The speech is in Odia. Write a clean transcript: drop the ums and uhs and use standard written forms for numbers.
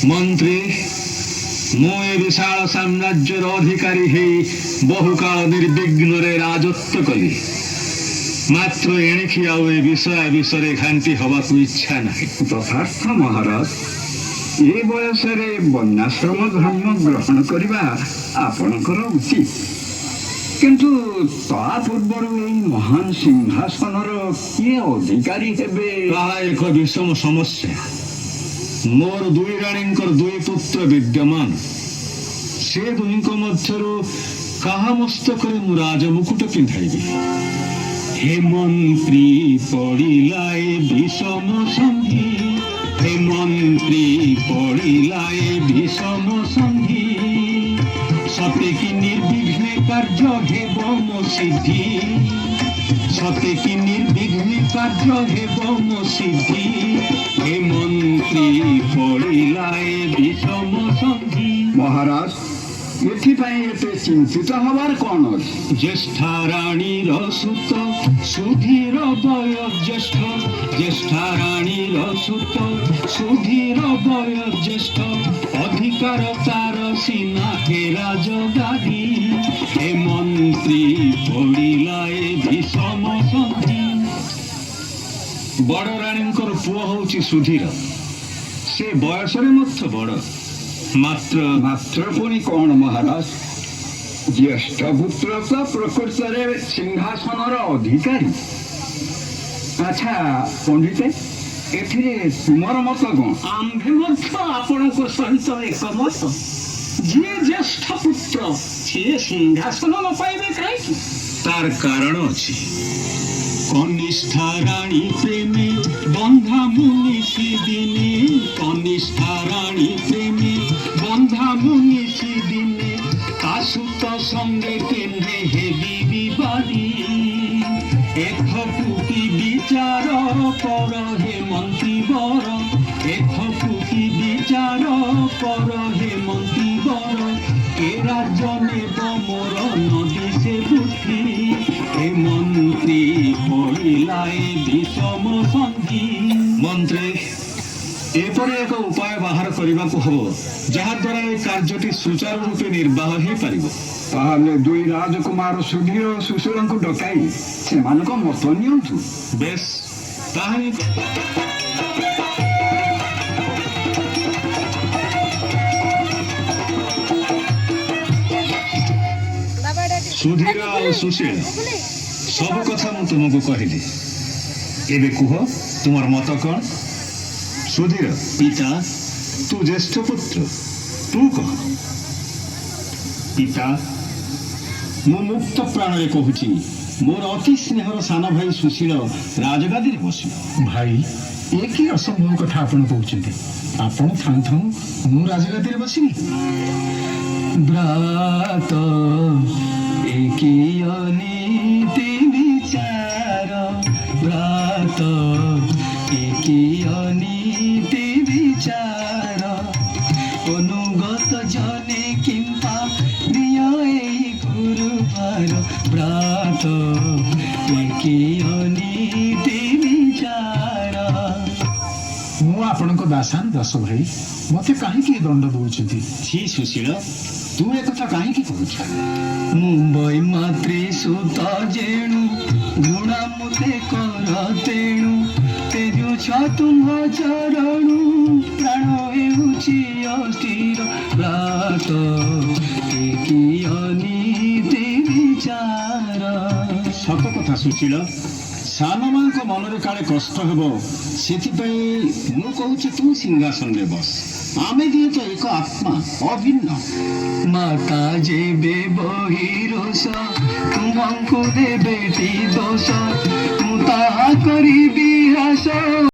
ମନ୍ତ୍ରୀ, ମୁଁ ଏ ବିଶାଳ ସାମ୍ରାଜ୍ୟର ଅଧିକାରୀ ହେଇ ବହୁକାଳ ନିର୍ବିଘ୍ନରେ ରାଜତ୍ୱ କଲି। ମାତ୍ର ଏଣିକି ଆଉ ଏ ବିଷୟରେ ଘାଣ୍ଟି ହବାକୁ ଇଚ୍ଛା ନାହିଁ। ଯଥାର୍ଥ ମହାରାଜ, ଏ ବୟସରେ ବନ୍ୟାଶ୍ରମ ଧର୍ମ ଗ୍ରହଣ କରିବା ଆପଣଙ୍କର ଉଚିତ। କିନ୍ତୁ ତା ପୂର୍ବରୁ ଏଇ ମହାନ ସିଂହାସନର କିଏ ଅଧିକାରୀ ହେବେ ତାହା ଏକ ବିଷମ ସମସ୍ୟା। ମୋର ଦୁଇ ରାଣୀଙ୍କର ଦୁଇ ପୁତ୍ର ବିଦ୍ୟମାନ। ସେ ଦୁହିଁଙ୍କ ମଧ୍ୟରୁ କାହା ମସ୍ତକରେ ମୁଁ ରାଜମୁକୁଟ ପିନ୍ଧାଇବି? हे मंत्री पड़िला ए भीषम संधि, हे मंत्री पड़िला ए भीषम संधि, सते कि निर्विघ्ने कार्य हेब मो सिद्धि, सते कि निर्विघ्ने कार्य हेब मो सिद्धि, हे मंत्री पड़िला ए भीषम संधि। ମହାରାଜ, ଏଥିପାଇଁ ଏତେ ଚିନ୍ତିତ ହବାର କ'ଣ ଅଛି? ज्येष्ठा राणी रसुत सुधीर वयोज्येष्ठ, ज्येष्ठा राणी रसुत सुधीर वयोज्येष्ठ, अधिकार तार सीना हे राजगादी, हे मंत्री पड़िला ए भीषम संधि। ବଡ଼ ରାଣୀଙ୍କର ପୁଅ ହଉଛି ସୁଧୀର। ସେ ବୟସରେ ମଧ୍ୟ ବଡ଼। ମାତ୍ର ପୁଣି କ'ଣ ମହାରାଜ? ଜ୍ୟେଷ୍ଠ ପୁତ୍ର ତ ପ୍ରକୃତରେ ସିଂହାସନର ଅଧିକାରୀ। ଆଚ୍ଛା ପଣ୍ଡିତ, ଏଥିରେ ତୁମର ମତ କ'ଣ? ଆମ୍ଭେ ମଧ୍ୟ ଆପଣଙ୍କ ସହିତ ଏକମତ। ଯିଏ ଜ୍ୟେଷ୍ଠ ପୁତ୍ର ସିଏ ସିଂହାସନ ନ ପାଇବେ କାହିଁକି? ତାର କାରଣ ଅଛି। कनिष्ठा राणी प्रेमे बंधा मुनिषि दिने, कनिष्ठा राणी प्रेमे बंधा मुनिषि दिने, तासुत संगे केन्हे हेबी विवादी, एथपुकी विचार कर हे मंत्री वर, एथपुकी विचार कर हे मंत्री वर, ए राज्य नेब मोर नदी से बुद्धि, हे मंत्री पड़िला ए भीषम संधि। ମନ୍ତ୍ରୀ, ଏପରି ଏକ ଉପାୟ ବାହାର କରିବାକୁ ହବ ଯାହାଦ୍ୱାରା ଏ କାର୍ଯ୍ୟଟି ସୁଚାରୁ ରୂପେ ନିର୍ବାହ ହେଇପାରିବ। ତାହେଲେ ଦୁଇ ରାଜକୁମାର ସୁଧୀର ଓ ସୁଶୀଳଙ୍କୁ ଡକାଇ ସେମାନଙ୍କ ମତ ନିଅନ୍ତୁ। ବେଶ, ତାହା ହିଁ ସୁଧୀର ଆଉ ସୁଶୀଳ, ସବୁ କଥା ମୁଁ ତୁମକୁ କହିଲି। ଏବେ କୁହ, ତୁମର ମତ କ'ଣ? ସୁଧୀର, पिता ତୁ ଜ୍ୟେଷ୍ଠ ପୁତ୍ର, ତୁ କହ। पिता ମୁଁ ମୁକ୍ତ ପ୍ରାଣରେ କହୁଛି, ମୋର ଅତି ସ୍ନେହର ସାନ ଭାଇ ସୁଶୀଳ ରାଜଗାଦୀରେ ବସିବ। ଭାଇ, ଏ କି ଅସମ୍ଭବ କଥା ଆପଣ କହୁଛନ୍ତି? ଆପଣ ଥାଉ ଥାଉ ମୁଁ ରାଜଗାଦୀରେ ବସିବି? ବ୍ରାତ ଏକି ଅନୀତି ବିଚାର, ବ୍ରାତ ଏକି ଅନୀତି ବିଚାର, অনুগত জনে কিংবা প্রিয় এই গুরুবার, ব্রাত একি অনীতি বিচার। ମୁଁ ଆପଣଙ୍କ ଦାସାନ ଦାସ ଭାଇ, ମତେ କାହିଁକି ଏ ଦଣ୍ଡ ଦଉଛନ୍ତି? ছি ସୁଶୀଳ, ତୁ ଏକଥା କାହିଁକି କହୁଛୁ? ମୁମ୍ବଇ ମାତ୍ରି ସୁତ ଯେଣୁ ଘୃଣା ମୁତେ କର ତେଣୁ, ତେଜୁଛ ତୁମ୍ଭ ଚରଣୁ ପ୍ରାଣ ହେଉଛି ଅସ୍ଥିର, ପ୍ରାତ ଏକି ଅନୀତି ବିଚାର। ସତ କଥା ସୁଶୀଳ, ସାନ ମାଙ୍କ ମନରେ କାଳେ କଷ୍ଟ ହେବ, ସେଥିପାଇଁ ମୁଁ କହୁଛି ତୁ ସିଂହାସନରେ ବସ। ଆମେ ଯେହେତୁ ଏକ ଆତ୍ମା ଅଭିନ୍ନ। ମାତା ଯେବେ ବହିରୋଷ ତୁମକୁ ଦେବେଟି ଦୋଷ, ମୁଁ ତାହା କରିବି ହ୍ରାସ।